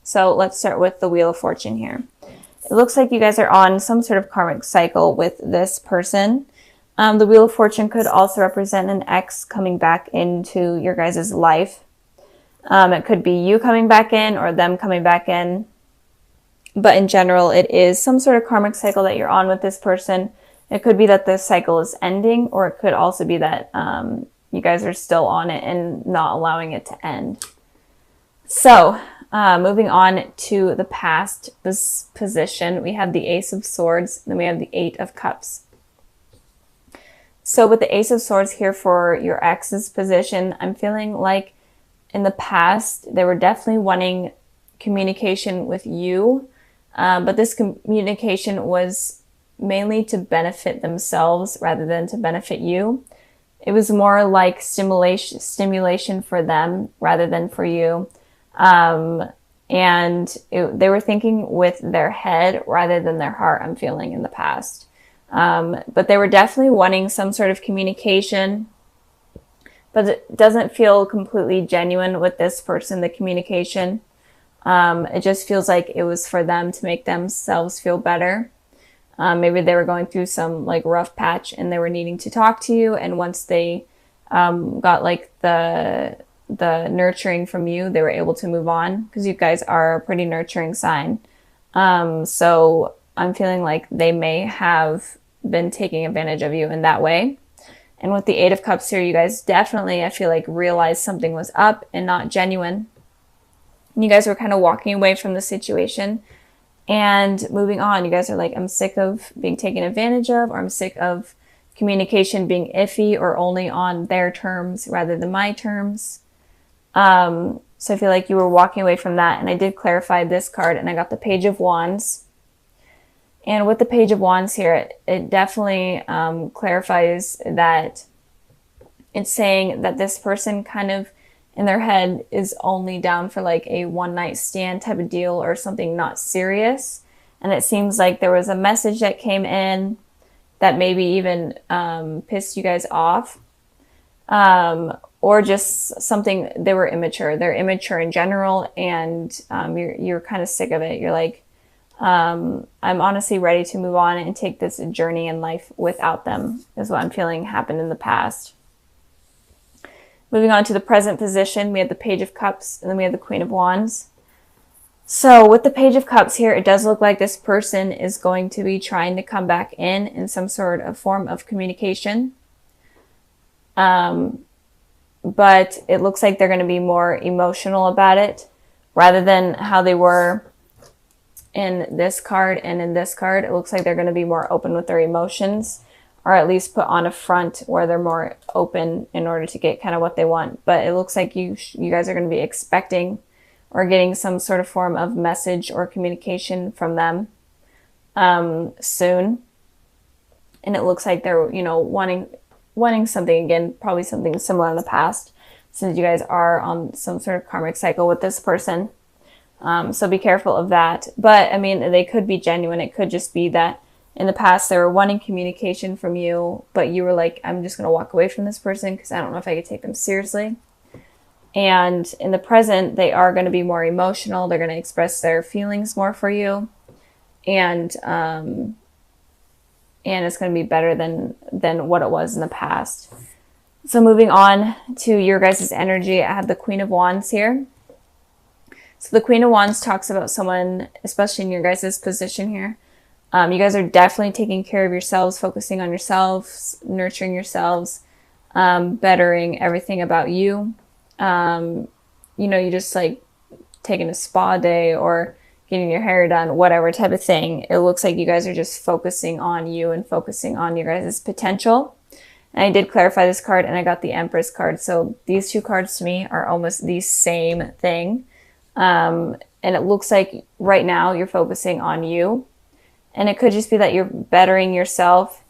So let's start with the Wheel of Fortune here. It looks like you guys are on some sort of karmic cycle with this person. The Wheel of Fortune could also represent an ex coming back into your guys' life. It could be you coming back in or them coming back in. But in general, it is some sort of karmic cycle that you're on with this person. It could be that this cycle is ending, or it could also be that you guys are still on it and not allowing it to end. So, moving on to the past position, we have the Ace of Swords, and then we have the Eight of Cups. So with the Ace of Swords here for your ex's position, I'm feeling like in the past, they were definitely wanting communication with you, but this communication was mainly to benefit themselves rather than to benefit you. It was more like stimulation for them rather than for you. They were thinking with their head rather than their heart, I'm feeling in the past. But they were definitely wanting some sort of communication, but it doesn't feel completely genuine with this person, the communication. It just feels like it was for them to make themselves feel better. Maybe they were going through some like rough patch and they were needing to talk to you. And once they got like the nurturing from you, they were able to move on, because you guys are a pretty nurturing sign. So I'm feeling like they may have been taking advantage of you in that way. And with the Eight of Cups here, you guys definitely, I feel like, realized something was up and not genuine. And you guys were kind of walking away from the situation and moving on. You guys are like, I'm sick of being taken advantage of, or I'm sick of communication being iffy or only on their terms rather than my terms. So I feel like you were walking away from that. And I did clarify this card, and I got the Page of Wands. And with the Page of Wands here, it definitely clarifies that it's saying that this person kind of in their head is only down for like a one-night stand type of deal or something not serious. And it seems like there was a message that came in that maybe even pissed you guys off. Or just something, they were immature. They're immature in general, and you're kind of sick of it. You're like, I'm honestly ready to move on and take this journey in life without them, is what I'm feeling happened in the past. Moving on to the present position, we have the Page of Cups, and then we have the Queen of Wands. So with the Page of Cups here, it does look like this person is going to be trying to come back in some sort of form of communication. But it looks like they're going to be more emotional about it rather than how they were in this card and in this card. It looks like they're going to be more open with their emotions, or at least put on a front where they're more open in order to get kind of what they want. But it looks like you guys are going to be expecting or getting some sort of form of message or communication from them soon. And it looks like they're, wanting something again, probably something similar in the past, since you guys are on some sort of karmic cycle with this person. So be careful of that. But I mean, they could be genuine. It could just be that in the past they were wanting communication from you, but you were like, I'm just going to walk away from this person because I don't know if I could take them seriously. And in the present, they are going to be more emotional. They're going to express their feelings more for you. And it's going to be better than what it was in the past. So moving on to your guys' energy, I have the Queen of Wands here. So the Queen of Wands talks about someone, especially in your guys' position here. You guys are definitely taking care of yourselves, focusing on yourselves, nurturing yourselves, bettering everything about you. You just like taking a spa day or getting your hair done, whatever type of thing. It looks like you guys are just focusing on you and focusing on your guys' potential. And I did clarify this card, and I got the Empress card. So these two cards to me are almost the same thing. And it looks like right now you're focusing on you. And it could just be that you're bettering yourself,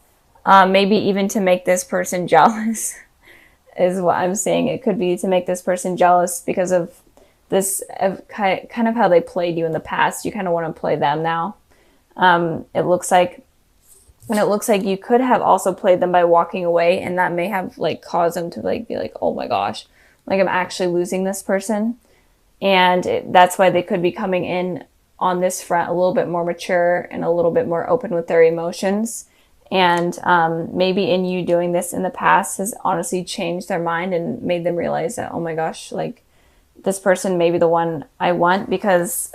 maybe even to make this person jealous is what I'm saying. It could be to make this person jealous because of this, kind of how they played you in the past. You kind of want to play them now. It looks like you could have also played them by walking away, and that may have like caused them to like be like, oh my gosh, like I'm actually losing this person. And that's why they could be coming in on this front a little bit more mature and a little bit more open with their emotions. And maybe in you doing this in the past has honestly changed their mind and made them realize that, oh my gosh, like this person may be the one I want, because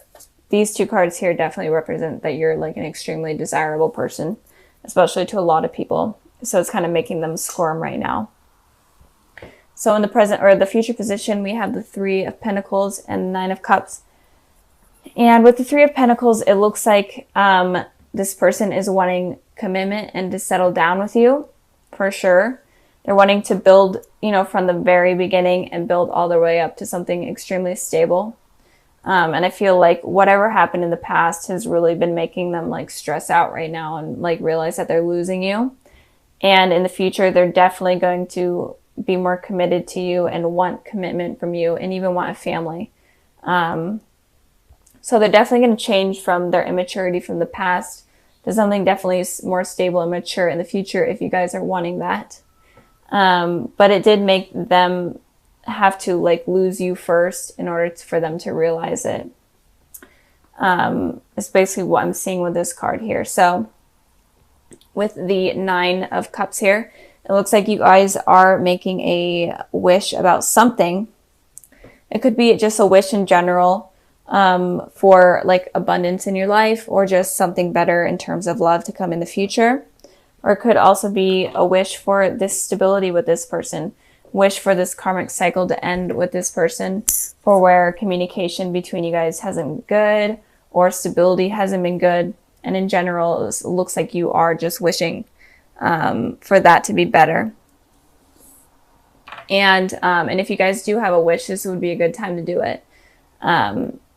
these two cards here definitely represent that you're like an extremely desirable person, especially to a lot of people. So it's kind of making them squirm right now. So in the present or the future position, we have the Three of Pentacles and Nine of Cups. And with the Three of Pentacles, it looks like this person is wanting commitment and to settle down with you, for sure. They're wanting to build, you know, from the very beginning and build all the way up to something extremely stable. And I feel like whatever happened in the past has really been making them like stress out right now and like realize that they're losing you. And in the future, they're definitely going to be more committed to you and want commitment from you and even want a family. So they're definitely going to change from their immaturity from the past to something definitely more stable and mature in the future if you guys are wanting that. But it did make them have to like lose you first in order for them to realize it. It's basically what I'm seeing with this card here. So with the Nine of Cups here, it looks like you guys are making a wish about something. It could be just a wish in general, for like abundance in your life, or just something better in terms of love to come in the future. Or it could also be a wish for this stability with this person, wish for this karmic cycle to end with this person, for where communication between you guys hasn't been good or stability hasn't been good. And in general, it looks like you are just wishing for that to be better. And if you guys do have a wish, this would be a good time to do it,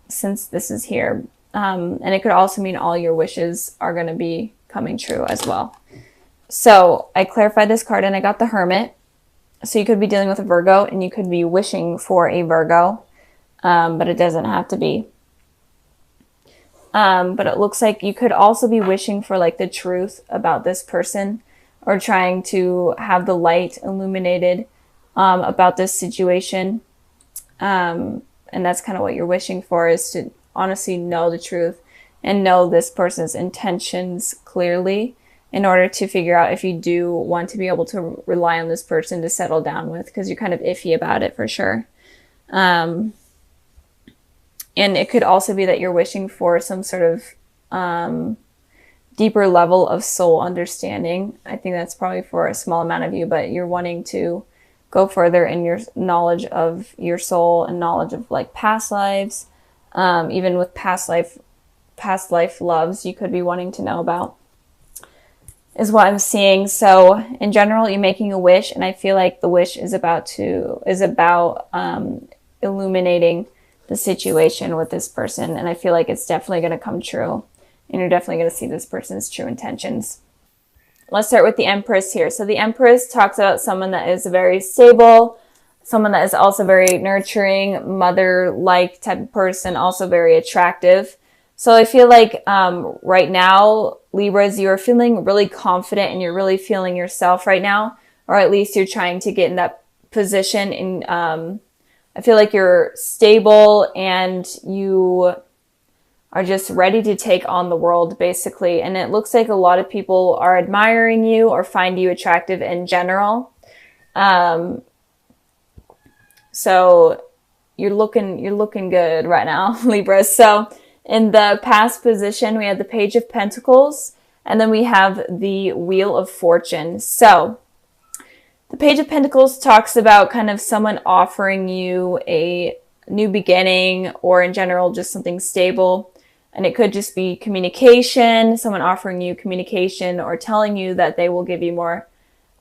since this is here. And it could also mean all your wishes are going to be coming true as well. So I clarified this card and I got the Hermit. So you could be dealing with a Virgo and you could be wishing for a Virgo, but it doesn't have to be. But it looks like you could also be wishing for like the truth about this person, or trying to have the light illuminated about this situation. And that's kind of what you're wishing for, is to honestly know the truth and know this person's intentions clearly in order to figure out if you do want to be able to rely on this person to settle down with, because you're kind of iffy about it for sure. And it could also be that you're wishing for some sort of deeper level of soul understanding. I think that's probably for a small amount of you, but you're wanting to go further in your knowledge of your soul and knowledge of like past lives, even with past life loves you could be wanting to know about, is what I'm seeing. So in general, you're making a wish, and I feel like the wish is about illuminating the situation with this person, and I feel like it's definitely going to come true, and you're definitely going to see this person's true intentions. Let's start with the Empress here. So the Empress talks about someone that is very stable, someone that is also very nurturing, mother-like type of person, also very attractive. So I feel like right now, Libras, you're feeling really confident and you're really feeling yourself right now, or at least you're trying to get in that position. And I feel like you're stable and you are just ready to take on the world, basically. And it looks like a lot of people are admiring you or find you attractive in general. So you're looking good right now, Libra. So in the past position, we have the Page of Pentacles, and then we have the Wheel of Fortune. So the Page of Pentacles talks about kind of someone offering you a new beginning, or in general, just something stable. And it could just be communication, someone offering you communication or telling you that they will give you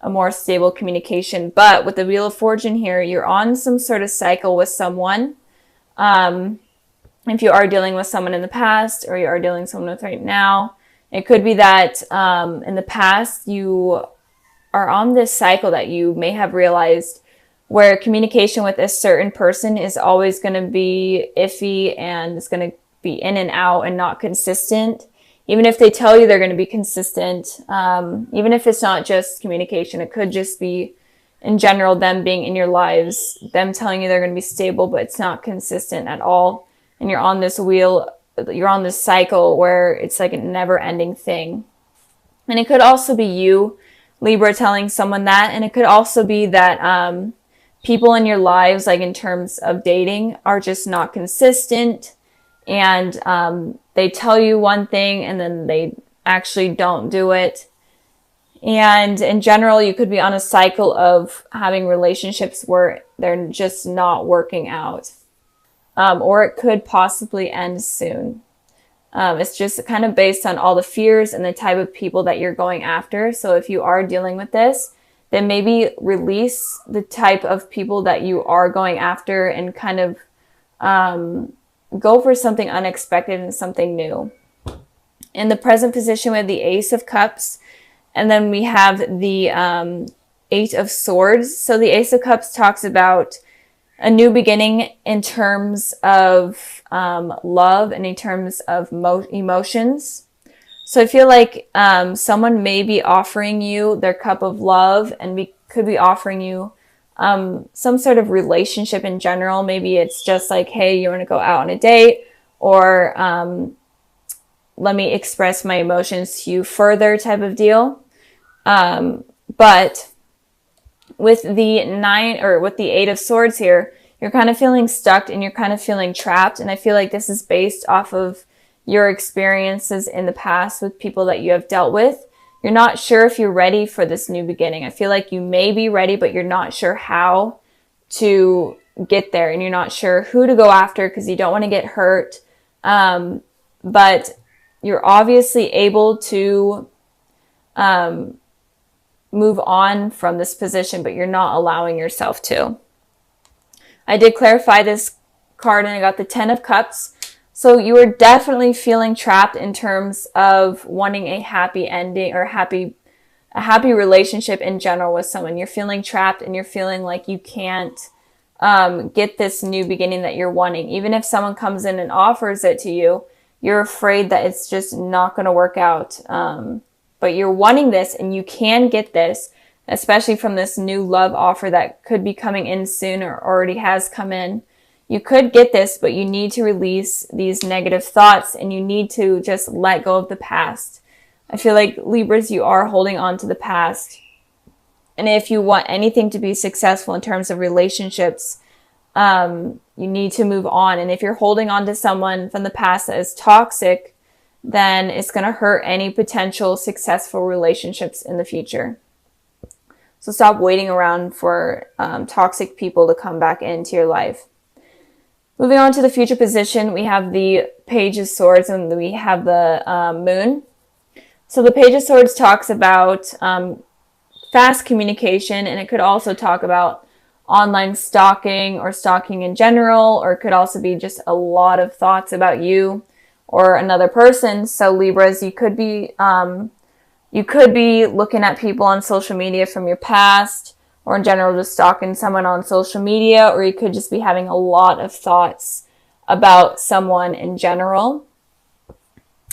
a more stable communication. But with the Wheel of Fortune here, you're on some sort of cycle with someone. If you are dealing with someone in the past, or you are dealing with someone with right now, it could be that in the past you are on this cycle that you may have realized, where communication with a certain person is always going to be iffy and it's going to be in and out and not consistent. Even if they tell you they're going to be consistent, even if it's not just communication, it could just be in general, them being in your lives, them telling you they're going to be stable, but it's not consistent at all. And you're on this wheel, you're on this cycle where it's like a never ending thing. And it could also be you, Libra, telling someone that. And it could also be that people in your lives, like in terms of dating, are just not consistent. And they tell you one thing and then they actually don't do it. And in general, you could be on a cycle of having relationships where they're just not working out. Or it could possibly end soon. It's just kind of based on all the fears and the type of people that you're going after. So if you are dealing with this, then maybe release the type of people that you are going after and kind of go for something unexpected and something new. In the present position, we have the Ace of Cups, and then we have the Eight of Swords. So the Ace of Cups talks about a new beginning in terms of love and in terms of emotions. So I feel like someone may be offering you their cup of love and could be offering you some sort of relationship in general. Maybe it's just like, hey, you want to go out on a date, or let me express my emotions to you further type of deal. But with the Eight of Swords here, you're kind of feeling stuck and you're kind of feeling trapped. And I feel like this is based off of your experiences in the past with people that you have dealt with. You're not sure if you're ready for this new beginning. I feel like you may be ready, but you're not sure how to get there, and you're not sure who to go after because you don't want to get hurt. But you're obviously able to move on from this position, but you're not allowing yourself to. I did clarify this card and I got the Ten of Cups. So you are definitely feeling trapped in terms of wanting a happy ending or a happy relationship in general with someone. You're feeling trapped and you're feeling like you can't get this new beginning that you're wanting. Even if someone comes in and offers it to you, you're afraid that it's just not going to work out. But you're wanting this and you can get this, especially from this new love offer that could be coming in soon or already has come in. You could get this, but you need to release these negative thoughts and you need to just let go of the past. I feel like, Libras, you are holding on to the past. And if you want anything to be successful in terms of relationships, you need to move on. And if you're holding on to someone from the past that is toxic, then it's going to hurt any potential successful relationships in the future. So stop waiting around for toxic people to come back into your life. Moving on to the future position, we have the Page of Swords and we have the Moon. So the Page of Swords talks about fast communication, and it could also talk about online stalking or stalking in general, or it could also be just a lot of thoughts about you or another person. So Libras, you could be looking at people on social media from your past, or in general just stalking someone on social media, or you could just be having a lot of thoughts about someone in general.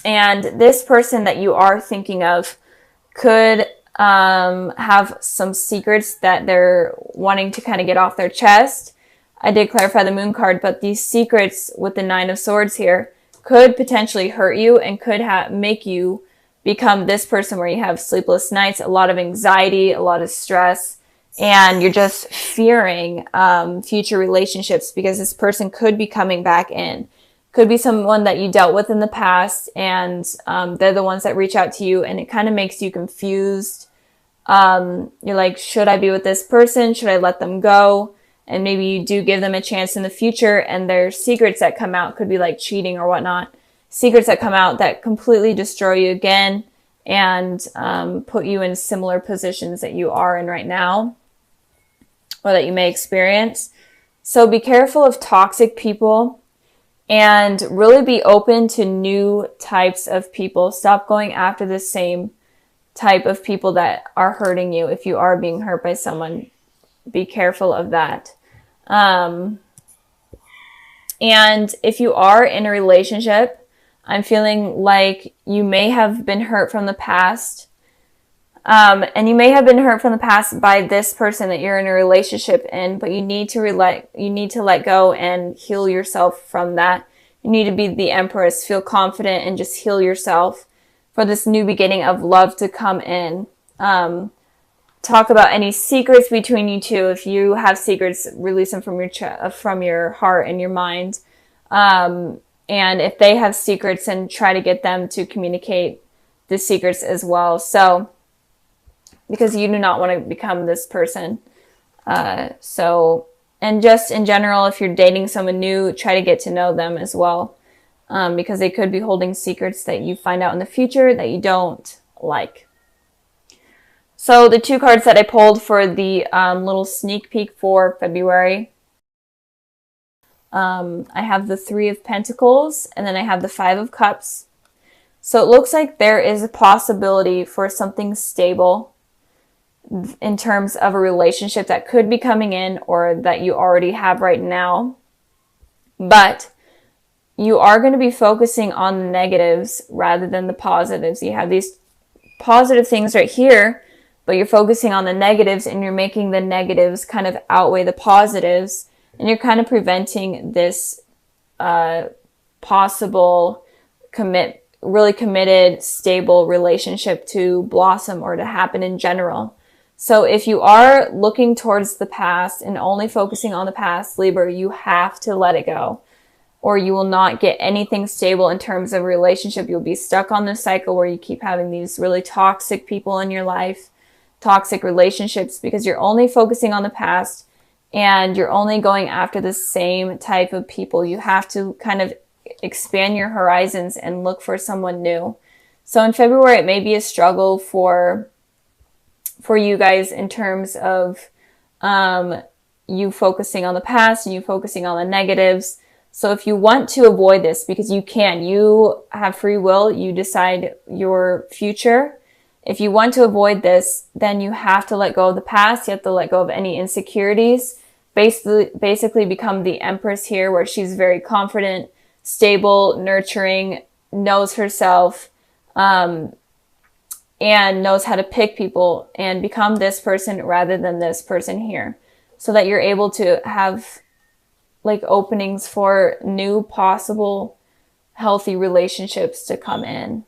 And this person that you are thinking of could have some secrets that they're wanting to kind of get off their chest. I did clarify the Moon card, but these secrets with the Nine of Swords here could potentially hurt you and could make you become this person where you have sleepless nights, a lot of anxiety, a lot of stress, and you're just fearing future relationships because this person could be coming back in. Could be someone that you dealt with in the past, and they're the ones that reach out to you, and it kind of makes you confused. You're like, should I be with this person? Should I let them go? And maybe you do give them a chance in the future, and their secrets that come out could be like cheating or whatnot. Secrets that come out that completely destroy you again and put you in similar positions that you are in right now or that you may experience. So be careful of toxic people and really be open to new types of people. Stop going after the same type of people that are hurting you. If you are being hurt by someone, be careful of that. And if you are in a relationship, I'm feeling like you may have been hurt from the past. And you may have been hurt from the past by this person that you're in a relationship in, but you need to let go and heal yourself from that. You need to be the Empress, feel confident, and just heal yourself for this new beginning of love to come in. Talk about any secrets between you two. If you have secrets, release them from your heart and your mind. And if they have secrets, and try to get them to communicate the secrets as well. So, because you do not want to become this person. And just in general, if you're dating someone new, try to get to know them as well. Because they could be holding secrets that you find out in the future that you don't like. So the 2 cards that I pulled for the little sneak peek for February, I have the 3 of Pentacles, and then I have the 5 of Cups. So it looks like there is a possibility for something stable in terms of a relationship that could be coming in, or that you already have right now. But you are going to be focusing on the negatives rather than the positives. You have these positive things right here, but you're focusing on the negatives, and you're making the negatives kind of outweigh the positives, and you're kind of preventing this possible really committed, stable relationship to blossom or to happen in general. So if you are looking towards the past and only focusing on the past, Libra, you have to let it go, or you will not get anything stable in terms of relationship. You'll be stuck on this cycle where you keep having these really toxic people in your life, toxic relationships, because you're only focusing on the past and you're only going after the same type of people. You have to kind of expand your horizons and look for someone new. So in February, it may be a struggle for you guys in terms of you focusing on the past and you focusing on the negatives. So if you want to avoid this, because you have free will, you decide your future. If you want to avoid this, then you have to let go of the past. You have to let go of any insecurities. Basically become the Empress here, where she's very confident, stable, nurturing, knows herself, and knows how to pick people, and become this person rather than this person here, so that you're able to have like openings for new possible healthy relationships to come in.